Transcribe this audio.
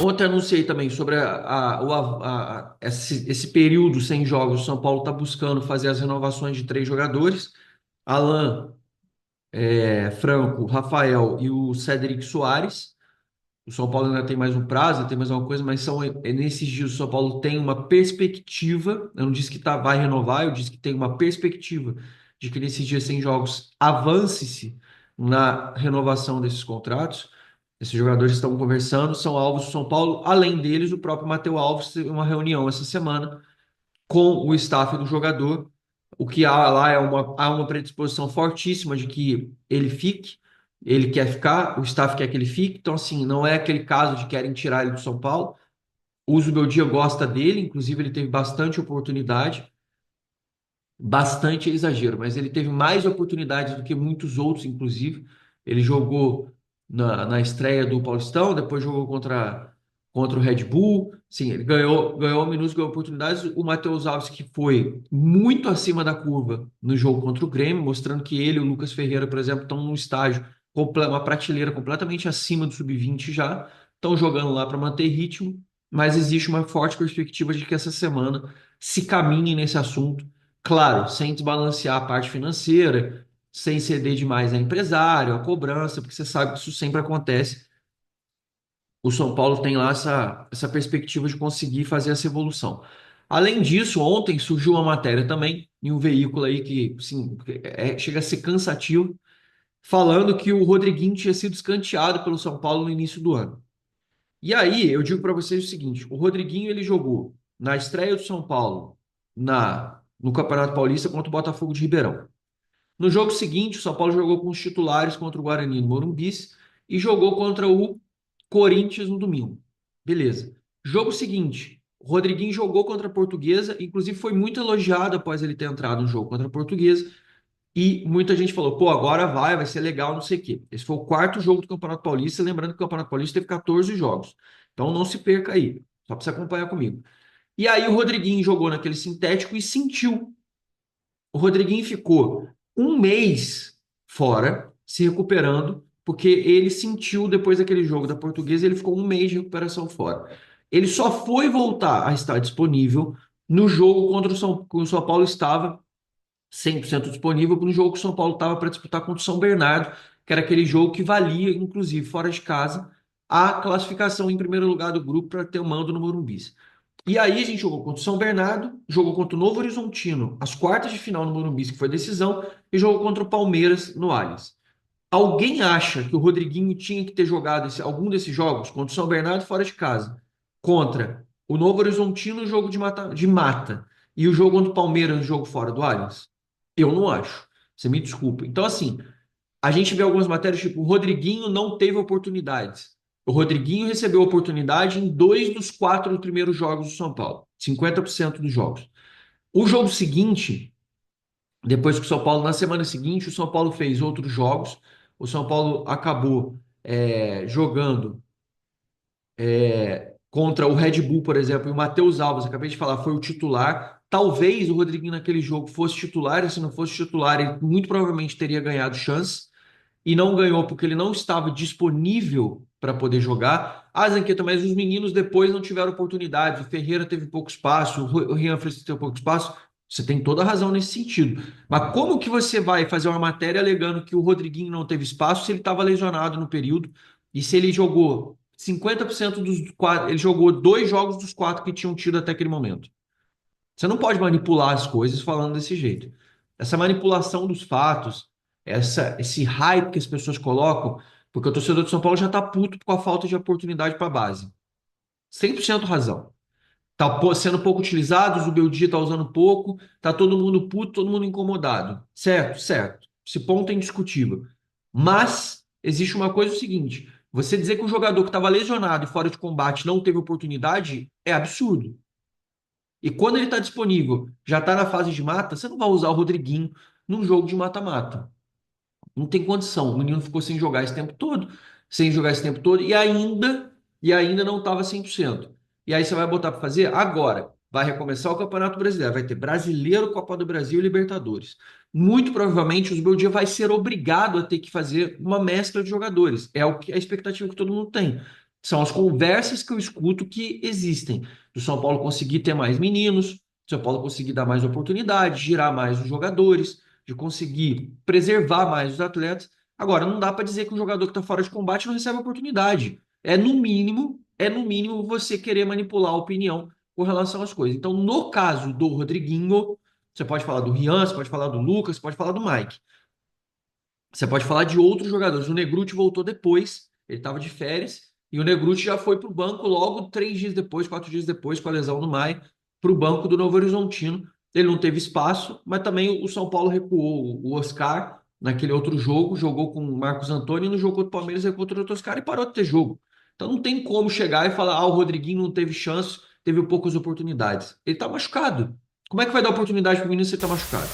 Ontem anunciei também sobre esse período sem jogos. O São Paulo está buscando fazer as renovações de três jogadores: Alan, Franco, Rafael e o Cédric Soares. O São Paulo ainda tem mais um prazo, tem mais uma coisa, mas nesses dias o São Paulo tem uma perspectiva. Eu não disse que vai renovar, eu disse que tem uma perspectiva de que nesses dias sem jogos avance-se na renovação desses contratos. Esses jogadores estão conversando, são alvos do São Paulo. Além deles, o próprio Matheus Alves teve uma reunião essa semana com o staff do jogador. O que há lá há uma predisposição fortíssima de que ele fique. Ele quer ficar, o staff quer que ele fique. Então, assim, não é aquele caso de querem tirar ele do São Paulo. O Zubeldia gosta dele, inclusive ele teve bastante oportunidade. Bastante é exagero, mas ele teve mais oportunidades do que muitos outros, inclusive. Ele jogou na estreia do Paulistão, depois jogou contra o Red Bull. Sim, ele ganhou minutos, ganhou oportunidades. O Matheus Alves, que foi muito acima da curva no jogo contra o Grêmio, mostrando que ele e o Lucas Ferreira, por exemplo, estão num estágio, uma prateleira completamente acima do sub-20 já. Estão jogando lá para manter ritmo, mas existe uma forte perspectiva de que essa semana se caminhe nesse assunto. Claro, sem desbalancear a parte financeira, sem ceder demais a empresário, a cobrança, porque você sabe que isso sempre acontece. O São Paulo tem lá essa perspectiva de conseguir fazer essa evolução. Além disso, ontem surgiu uma matéria também em um veículo aí que, assim, chega a ser cansativo, falando que o Rodriguinho tinha sido escanteado pelo São Paulo no início do ano. E aí, eu digo para vocês o seguinte: o Rodriguinho ele jogou na estreia do São Paulo no Campeonato Paulista contra o Botafogo de Ribeirão. No jogo seguinte, o São Paulo jogou com os titulares contra o Guarani no Morumbi e jogou contra o Corinthians no domingo. Beleza. Jogo seguinte, o Rodriguinho jogou contra a Portuguesa, inclusive foi muito elogiado após ele ter entrado no jogo contra a Portuguesa. E muita gente falou, pô, agora vai ser legal, não sei o quê. Esse foi o quarto jogo do Campeonato Paulista, lembrando que o Campeonato Paulista teve 14 jogos. Então não se perca aí, só para você acompanhar comigo. E aí o Rodriguinho jogou naquele sintético e sentiu. O Rodriguinho ficou um mês fora, se recuperando, porque ele sentiu depois daquele jogo da Portuguesa, ele ficou um mês de recuperação fora. Ele só foi voltar a estar disponível no jogo contra o São Paulo estava 100% disponível para um jogo que o São Paulo estava para disputar contra o São Bernardo, que era aquele jogo que valia, inclusive, fora de casa, a classificação em primeiro lugar do grupo para ter o mando no Morumbi. E aí a gente jogou contra o São Bernardo, jogou contra o Novo Horizontino, as quartas de final no Morumbi, que foi decisão, e jogou contra o Palmeiras no Allianz. Alguém acha que o Rodriguinho tinha que ter jogado algum desses jogos contra o São Bernardo fora de casa, contra o Novo Horizontino, jogo de mata, e o jogo contra o Palmeiras, no jogo fora do Allianz? Eu não acho. Você me desculpa. Então, assim, a gente vê algumas matérias tipo, o Rodriguinho não teve oportunidades. O Rodriguinho recebeu oportunidade em dois dos quatro primeiros jogos do São Paulo, 50% dos jogos. O jogo seguinte, depois que o São Paulo, na semana seguinte, o São Paulo fez outros jogos. O São Paulo acabou jogando contra o Red Bull, por exemplo, e o Matheus Alves, acabei de falar, foi o titular. Talvez o Rodriguinho naquele jogo fosse titular, e se não fosse titular, ele muito provavelmente teria ganhado chance e não ganhou porque ele não estava disponível para poder jogar. Ah, Zanqueta, mas os meninos depois não tiveram oportunidade. O Ferreira teve pouco espaço, o Rian Fresco teve pouco espaço. Você tem toda a razão nesse sentido. Mas como que você vai fazer uma matéria alegando que o Rodriguinho não teve espaço se ele estava lesionado no período e se ele jogou 50% dos quatro, ele jogou dois jogos dos quatro que tinham tido até aquele momento? Você não pode manipular as coisas falando desse jeito. Essa manipulação dos fatos, esse hype que as pessoas colocam, porque o torcedor de São Paulo já tá puto com a falta de oportunidade para a base. 100% razão. Tá sendo pouco utilizado, o Zubeldia tá usando pouco, tá todo mundo puto, todo mundo incomodado. Certo, certo. Esse ponto é indiscutível. Mas existe uma coisa, o seguinte, você dizer que um jogador que estava lesionado e fora de combate não teve oportunidade é absurdo. E quando ele está disponível, já está na fase de mata, você não vai usar o Rodriguinho num jogo de mata-mata. Não tem condição. O menino ficou sem jogar esse tempo todo, sem jogar esse tempo todo, e ainda não estava 100%. E aí você vai botar para fazer? Agora. Vai recomeçar o Campeonato Brasileiro. Vai ter Brasileiro, Copa do Brasil e Libertadores. Muito provavelmente o Zubeldia vai ser obrigado a ter que fazer uma mescla de jogadores. É a expectativa que todo mundo tem. São as conversas que eu escuto que existem. Do São Paulo conseguir ter mais meninos, do São Paulo conseguir dar mais oportunidades, girar mais os jogadores, de conseguir preservar mais os atletas. Agora, não dá para dizer que um jogador que está fora de combate não recebe oportunidade. É no mínimo você querer manipular a opinião com relação às coisas. Então, no caso do Rodriguinho, você pode falar do Rian, você pode falar do Lucas, você pode falar do Mike. Você pode falar de outros jogadores. O Negruti voltou depois, ele estava de férias, e o Negruti já foi para o banco logo 3 dias depois, 4 dias depois, com a lesão no Maia, para o banco do Novo Horizontino. Ele não teve espaço, mas também o São Paulo recuou. O Oscar, naquele outro jogo, jogou com o Marcos Antônio, e no jogo contra o Palmeiras recuou contra o Oscar e parou de ter jogo. Então não tem como chegar e falar, o Rodriguinho não teve chance, teve poucas oportunidades. Ele está machucado. Como é que vai dar oportunidade para o menino se ele está machucado?